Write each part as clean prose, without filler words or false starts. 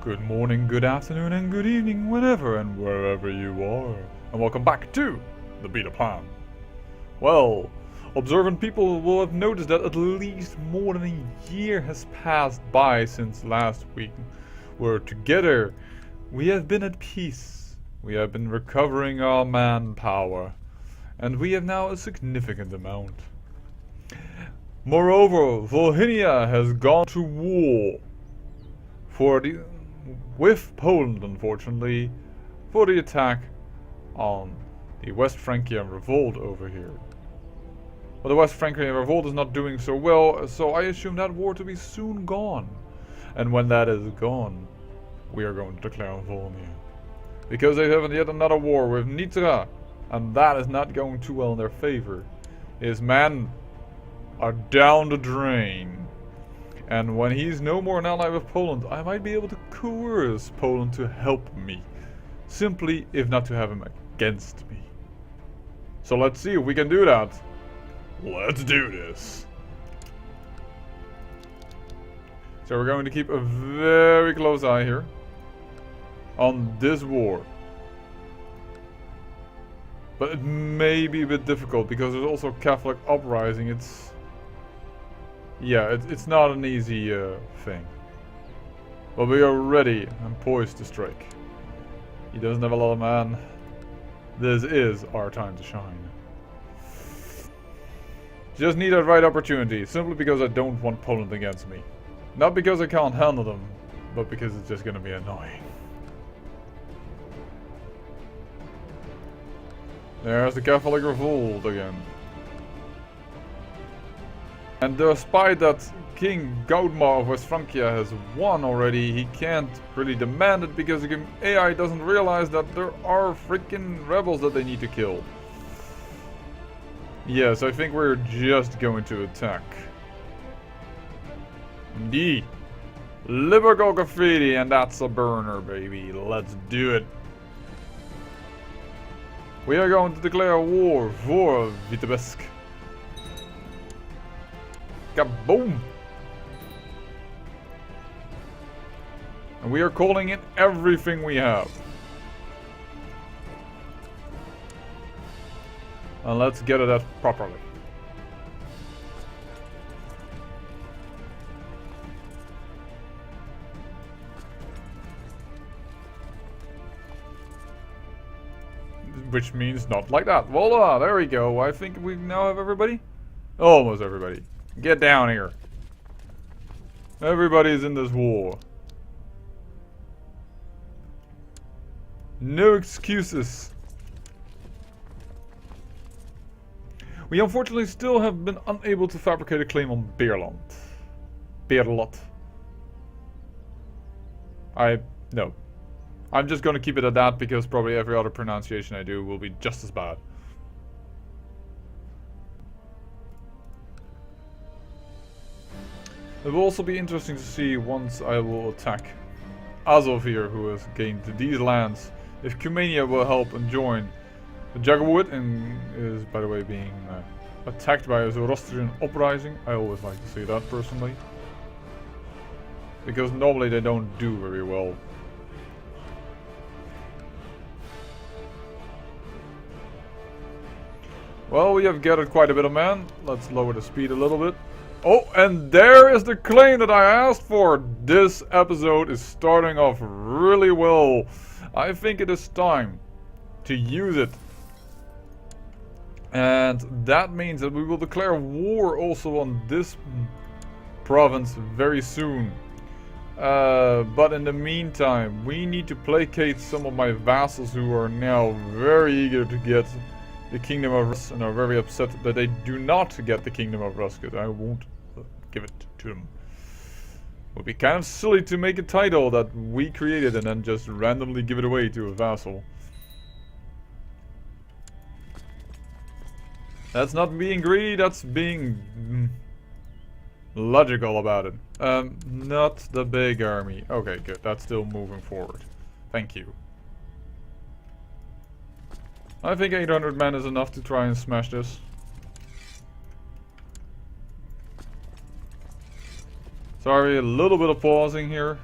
Good morning, good afternoon, and good evening, whenever and wherever you are. And welcome back to the Beta Plan. Well, observant people will have noticed that at least more than a year has passed by since last week were together. We have been at peace. We have been recovering our manpower. And we have now a significant amount. Moreover, Volhynia has gone to war with Poland, unfortunately, for the attack on the West Frankian revolt over here. But the West Frankian revolt is not doing so well, so I assume that war to be soon gone. And when that is gone, we are going to declare Volhynia. Because they have yet another war with Nitra, and that is not going too well in their favor. His men are down the drain. And when he's no more an ally with Poland, I might be able to coerce Poland to help me. Simply, if not to have him against me. So let's see if we can do that. Let's do this. So we're going to keep a very close eye here on this war. But it may be a bit difficult because there's also Catholic uprising. It's not an easy thing. But we are ready and poised to strike. He doesn't have a lot of man. This is our time to shine. Just need that right opportunity, simply because I don't want Poland against me. Not because I can't handle them, but because it's just gonna be annoying. There's the Catholic revolt again. And despite that King Gaudmar of West Francia has won already, he can't really demand it because the AI doesn't realize that there are freaking rebels that they need to kill. Yes, I think we're just going to attack. Indeed. Liberal graffiti, and that's a burner, baby. Let's do it. We are going to declare war for Vitebsk. Kaboom! And we are calling in everything we have. And let's get it out properly. Which means not like that. Voila, there we go. I think we now have everybody. Almost everybody. Get down here. Everybody's in this war. No excuses. We unfortunately still have been unable to fabricate a claim on Beerland. Beerlot. No. I'm just gonna keep it at that because probably every other pronunciation I do will be just as bad. It will also be interesting to see once I will attack Azov here, who has gained these lands, if Cumania will help and join. The Jaguar and is, by the way, being attacked by a Zoroastrian uprising. I always like to see that personally, because normally they don't do very well. Well, we have gathered quite a bit of men. Let's lower the speed a little bit. Oh, and there is the claim that I asked for. This episode is starting off really well. I think it is time to use it. And that means that we will declare war also on this province very soon. But in the meantime, we need to placate some of my vassals who are now very eager to get the Kingdom of Rus and are very upset that they do not get the Kingdom of Rus, because I won't give it to them. It would be kind of silly to make a title that we created and then just randomly give it away to a vassal. That's not being greedy, that's being logical about it. Not the big army. Okay, good. That's still moving forward. Thank you. I think 800 men is enough to try and smash this. Sorry, a little bit of pausing here.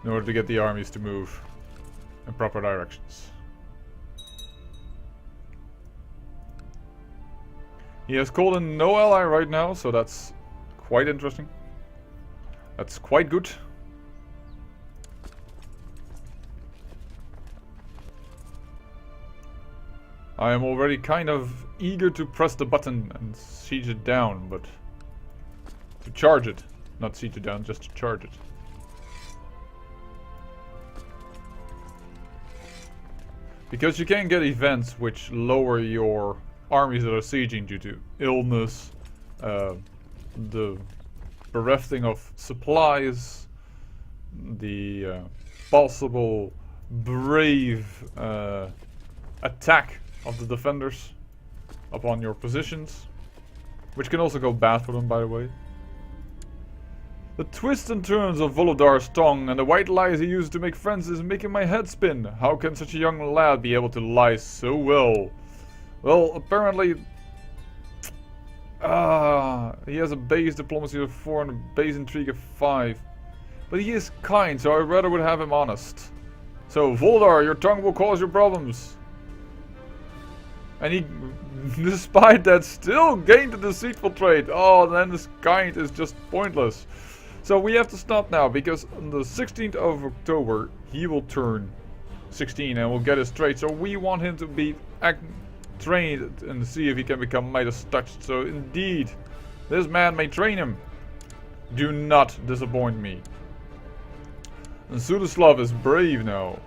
in order to get the armies to move in proper directions. He has called in no ally right now, so that's quite interesting. That's quite good. I am already kind of eager to press the button and siege it down, but to charge it. Not siege it down, just to charge it. Because you can get events which lower your armies that are sieging due to illness, the berefting of supplies, the possible brave attack of the defenders upon your positions, which can also go bad for them, by the way. The twists and turns of Volodar's tongue and the white lies he uses to make friends is making my head spin. How can such a young lad be able to lie so well? Well, apparently he has a base diplomacy of 4 and a base intrigue of 5. But he is kind, so I rather would have him honest. So, Voldar, your tongue will cause you problems. And he, despite that, still gained a deceitful trait. Oh, then this kind is just pointless. So we have to stop now, because on the 16th of October, he will turn 16 and will get his trait. So we want him to be trained and see if he can become Midas touched. So indeed, this man may train him. Do not disappoint me. And Sudislav is brave now.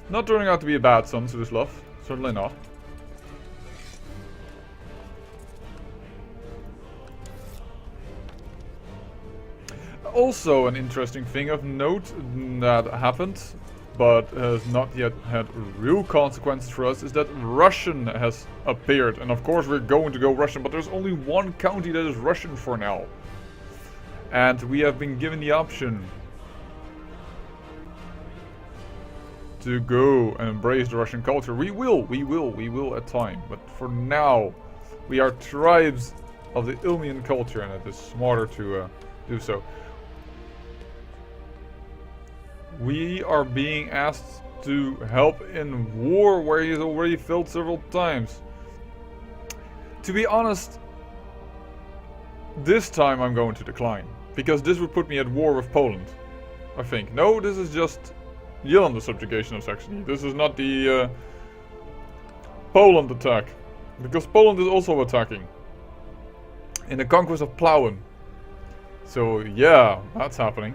Not turning out to be a bad son, Sudislav. Certainly not. Also an interesting thing of note that happened, but has not yet had real consequences for us, is that Russian has appeared. And of course we're going to go Russian, but there's only one county that is Russian for now. And we have been given the option to go and embrace the Russian culture. We will at time. But for now, we are tribes of the Ilmian culture, and it is smarter to do so. We are being asked to help in war where he has already failed several times. To be honest, this time I'm going to decline, because this would put me at war with Poland, I think. No, this is just Yelan, the subjugation of Saxony. This is not the Poland attack, because Poland is also attacking in the conquest of Plauen. So yeah, that's happening.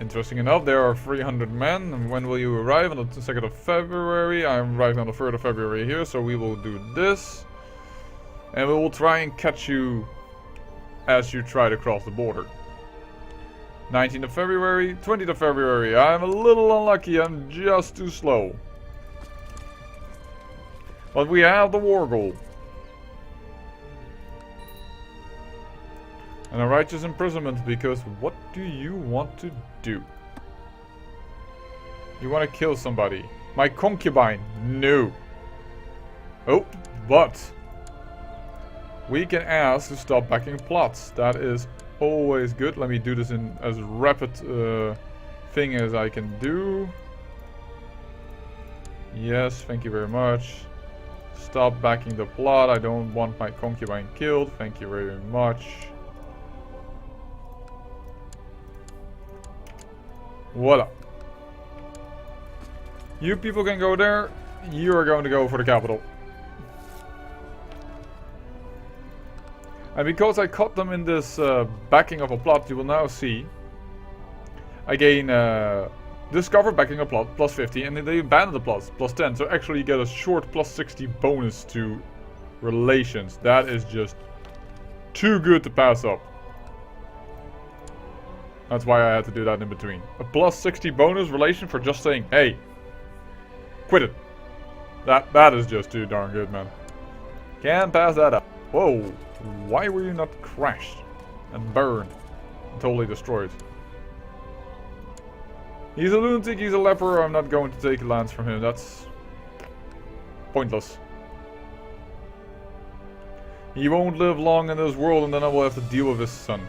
Interesting enough, there are 300 men. And when will you arrive? On the 2nd of February. I'm arriving on the 3rd of February here, so we will do this. And we will try and catch you as you try to cross the border. 19th of February, 20th of February. I'm a little unlucky, I'm just too slow. But we have the war goal. And a righteous imprisonment, because what do you want to do? You want to kill somebody. My concubine? No. Oh, but we can ask to stop backing plots. That is always good. Let me do this in as rapid thing as I can do. Yes, thank you very much. Stop backing the plot. I don't want my concubine killed. Thank you very much. Voila. You people can go there. You are going to go for the capital. And because I caught them in this backing of a plot, you will now see I gain discover backing a plot plus 50, and they abandon the plots plus 10. So actually you get a short plus 60 bonus to relations. That is just too good to pass up. That's why I had to do that in between. A plus 60 bonus relation for just saying, hey, quit it. That is just too darn good, man. Can't pass that up. Whoa, why were you not crashed and burned and totally destroyed? He's a lunatic, he's a leper. I'm not going to take lands from him. That's pointless. He won't live long in this world, and then I will have to deal with his son.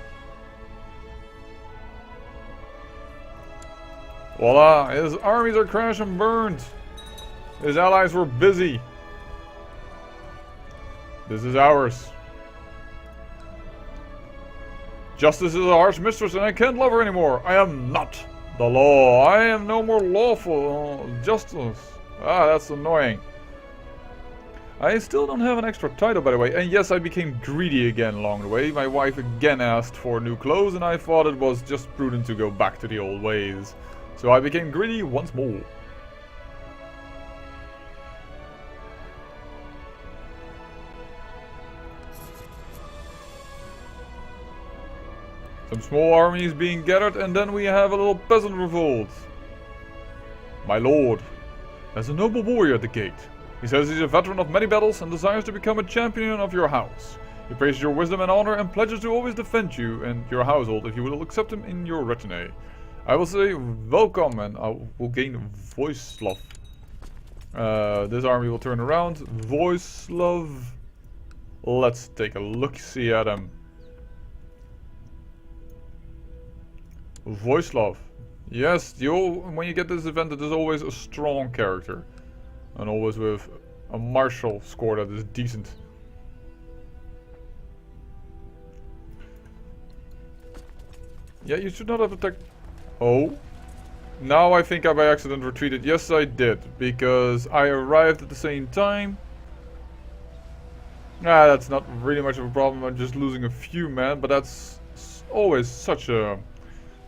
Voila, his armies are crashed and burned. His allies were busy. This is ours. Justice is a harsh mistress and I can't love her anymore. I am not the law. I am no more lawful justice. Ah, that's annoying. I still don't have an extra title, by the way. And yes, I became greedy again along the way. My wife again asked for new clothes and I thought it was just prudent to go back to the old ways. So I became greedy once more. Some small armies being gathered and then we have a little peasant revolt. My lord, there's a noble warrior at the gate. He says he's a veteran of many battles and desires to become a champion of your house. He praises your wisdom and honor and pledges to always defend you and your household if you will accept him in your retinue. I will say welcome and I will gain voice love. This army will turn around. Voice love. Let's take a look-see at him. Voice love. Yes, when you get this event, it is always a strong character. And always with a martial score that is decent. Yeah, you should not have attacked. Oh. Now I think I by accident retreated. Yes, I did. Because I arrived at the same time. Ah, that's not really much of a problem. I'm just losing a few men. But that's always such a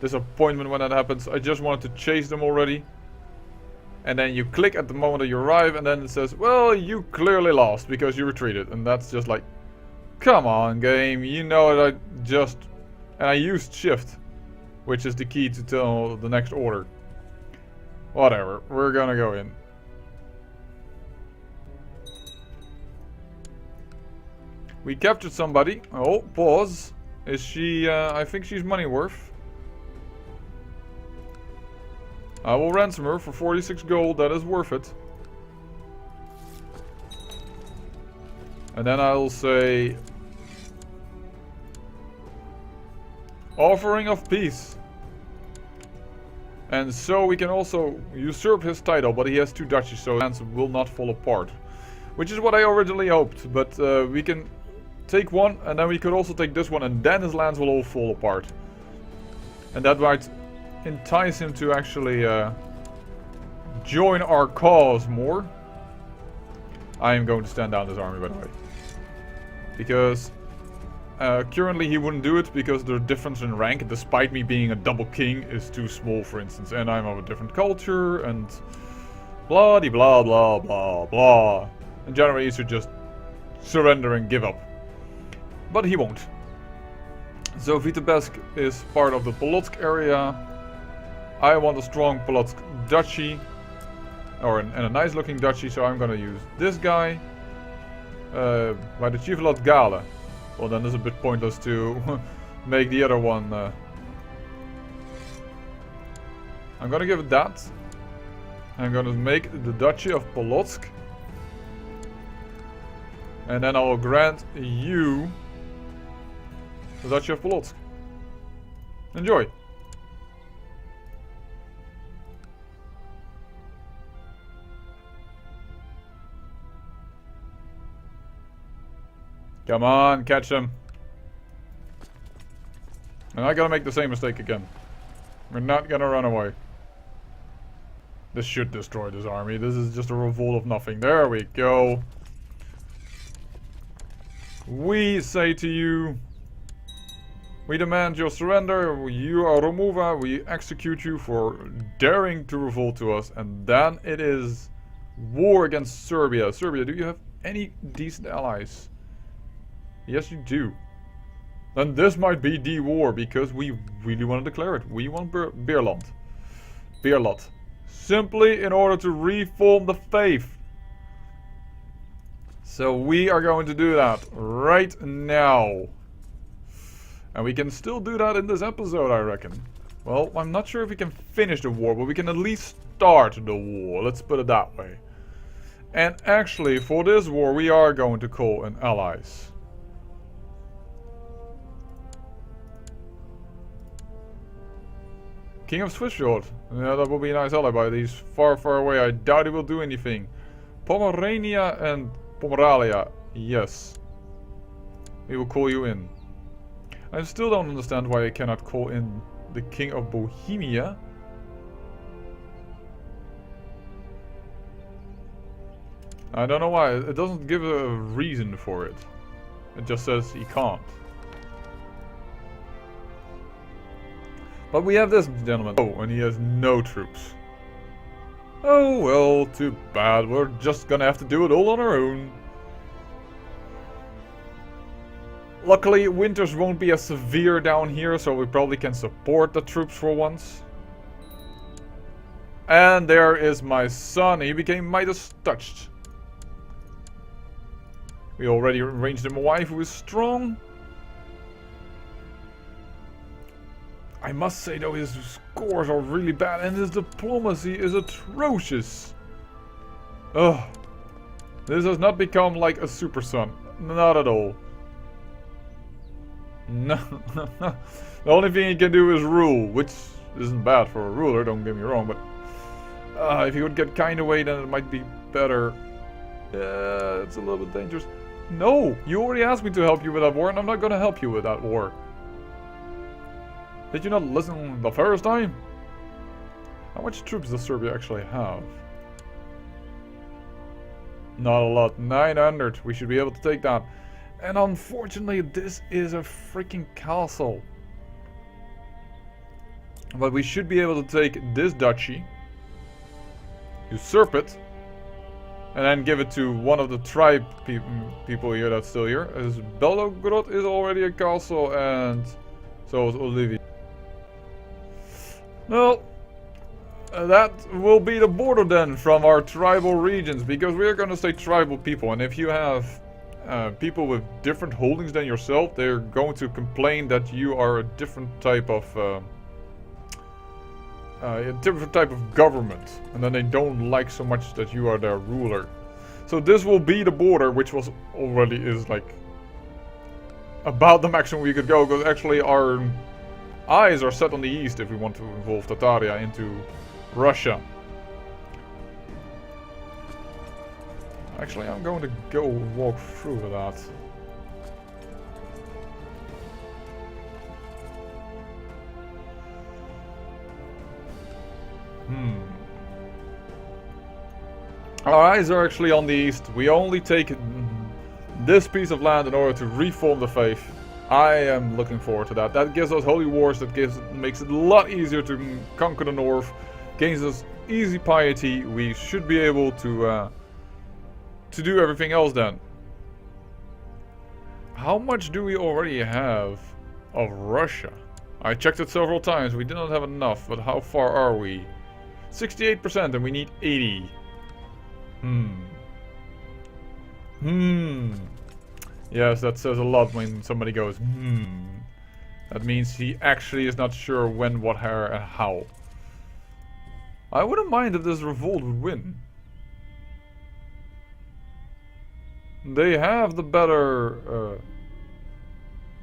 disappointment when that happens. I just wanted to chase them already. And then you click at the moment that you arrive and then it says, well, you clearly lost because you retreated. And that's just like, come on game, you know that and I used shift, which is the key to tell the next order. Whatever, we're gonna go in. We captured somebody. Oh, pause. Is she, I think she's money worth. I will ransom her for 46 gold, that is worth it. And then I'll say... offering of peace. And so we can also usurp his title, but he has 2 duchies, so lands will not fall apart. Which is what I originally hoped, but we can take one, and then we could also take this one, and then his lands will all fall apart. And that might entice him to actually join our cause more. I am going to stand down this army, by the way. Because currently he wouldn't do it because the difference in rank, despite me being a double king, is too small, for instance. And I'm of a different culture and blah de blah blah blah blah. And generally he should just surrender and give up. But he won't. So Vitebsk is part of the Polotsk area. I want a strong Polotsk duchy, and a nice looking duchy, so I'm gonna use this guy. By the Chivalot Gale. Well, then it's a bit pointless to make the other one. I'm gonna give it that. I'm gonna make the Duchy of Polotsk. And then I will grant you the Duchy of Polotsk. Enjoy. Come on, catch him. I'm not gonna make the same mistake again. We're not gonna run away. This should destroy this army. This is just a revolt of nothing. There we go. We say to you, we demand your surrender. You are Romova. We execute you for daring to revolt to us. And then it is war against Serbia. Serbia, do you have any decent allies? Yes, you do. Then this might be the war, because we really want to declare it. We want Beerland. Beerlot. Simply in order to reform the faith. So we are going to do that right now. And we can still do that in this episode, I reckon. Well, I'm not sure if we can finish the war, but we can at least start the war. Let's put it that way. And actually, for this war, we are going to call in allies. King of Swissfield. Yeah, that will be a nice alibi. He's far, far away. I doubt he will do anything. Pomerania and Pomeralia. Yes. We will call you in. I still don't understand why I cannot call in the King of Bohemia. I don't know why. It doesn't give a reason for it. It just says he can't. But we have this gentleman. Oh, and he has no troops. Oh well, too bad. We're just gonna have to do it all on our own. Luckily, winters won't be as severe down here, so we probably can support the troops for once. And there is my son. He became Midas touched. We already arranged him a wife who is strong. I must say though, his scores are really bad and his diplomacy is atrocious. Ugh. This has not become like a super son. Not at all. No. The only thing he can do is rule, which isn't bad for a ruler, don't get me wrong, but if he would get kind away, then it might be better. It's a little bit dangerous. No, you already asked me to help you with that war, and I'm not gonna help you with that war. Did you not listen the first time? How much troops does Serbia actually have? Not a lot. 900. We should be able to take that. And unfortunately, this is a freaking castle. But we should be able to take this duchy, usurp it, and then give it to one of the tribe people here that's still here. As Belgorod is already a castle, and so is Olivia. Well, that will be the border then from our tribal regions, because we are going to stay tribal people, and if you have people with different holdings than yourself, they're going to complain that you are a different type of government, and then they don't like so much that you are their ruler. So this will be the border, which was already is like about the maximum we could go, because actually our eyes are set on the east if we want to involve Tataria into Russia. Actually, I'm going to go walk through that. Our eyes are actually on the east. We only take this piece of land in order to reform the faith. I am looking forward to that. That gives us holy wars. That makes it a lot easier to conquer the north. Gains us easy piety. We should be able to do everything else then. How much do we already have of Russia? I checked it several times. We did not have enough, but how far are we? 68% and we need 80. Yes, that says a lot when somebody goes, That means he actually is not sure when, what, where, and how. I wouldn't mind if this revolt would win. They have the better...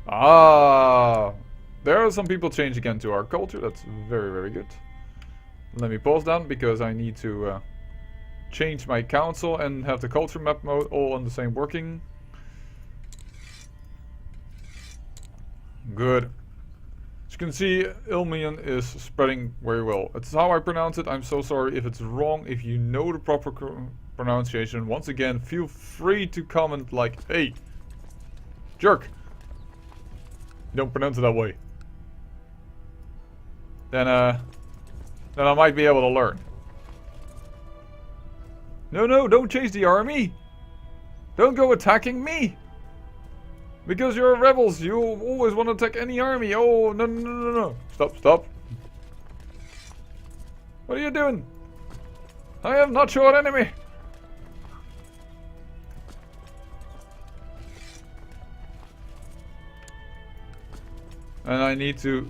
there are some people changing again to our culture. That's very, very good. Let me pause down because I need to change my council and have the culture map mode all on the same working. Good. As you can see, Ilmian is spreading very well. It's how I pronounce it. I'm so sorry if it's wrong. If you know the proper pronunciation, once again, feel free to comment like, hey, jerk, you don't pronounce it that way. Then I might be able to learn. No, don't chase the army. Don't go attacking me. Because you're rebels, you always want to attack any army. Oh, no. Stop. What are you doing? I am not your enemy. And I need to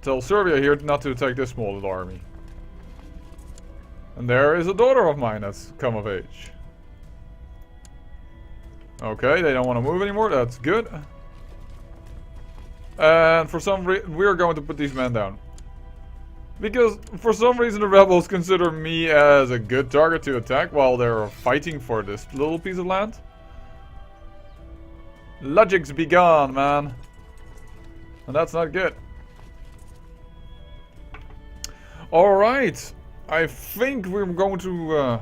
tell Serbia here not to attack this small little army. And there is a daughter of mine that's come of age. Okay, they don't want to move anymore. That's good. And for some reason, we're going to put these men down. Because for some reason the rebels consider me as a good target to attack while they're fighting for this little piece of land. Logics be gone, man. And that's not good. Alright. I think we're going to...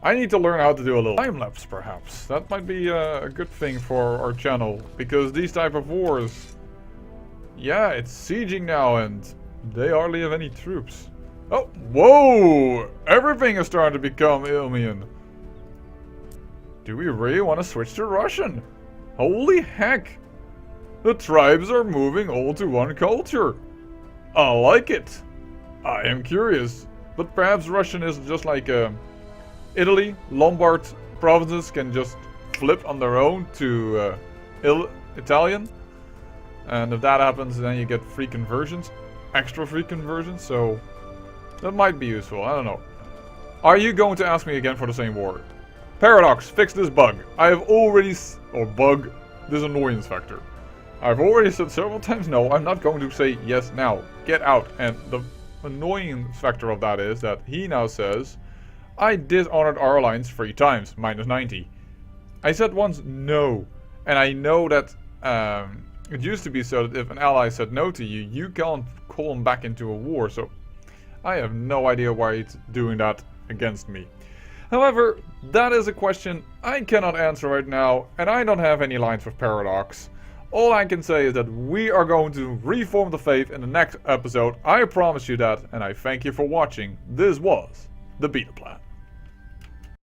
I need to learn how to do a little time-lapse, perhaps. That might be a good thing for our channel. Because these type of wars... Yeah, it's sieging now and... They hardly have any troops. Oh, whoa! Everything is starting to become alien. Do we really want to switch to Russian? Holy heck! The tribes are moving all to one culture. I like it. I am curious. But perhaps Russian is just like Italy. Lombard provinces can just flip on their own to Italian. And if that happens, then you get free conversions. Extra free conversions, so that might be useful. I don't know. Are you going to ask me again for the same war? Paradox, fix this bug. I have already... this annoyance factor. I've already said several times no, I'm not going to say yes now. Get out. And the annoyance factor of that is that he now says, I dishonored our alliance 3 times, minus 90. I said once no. And I know that it used to be so that if an ally said no to you, you can't call him back into a war. So I have no idea why he's doing that against me. However, that is a question I cannot answer right now, and I don't have any lines with Paradox. All I can say is that we are going to reform the faith in the next episode. I promise you that, and I thank you for watching. This was the Beta Plan.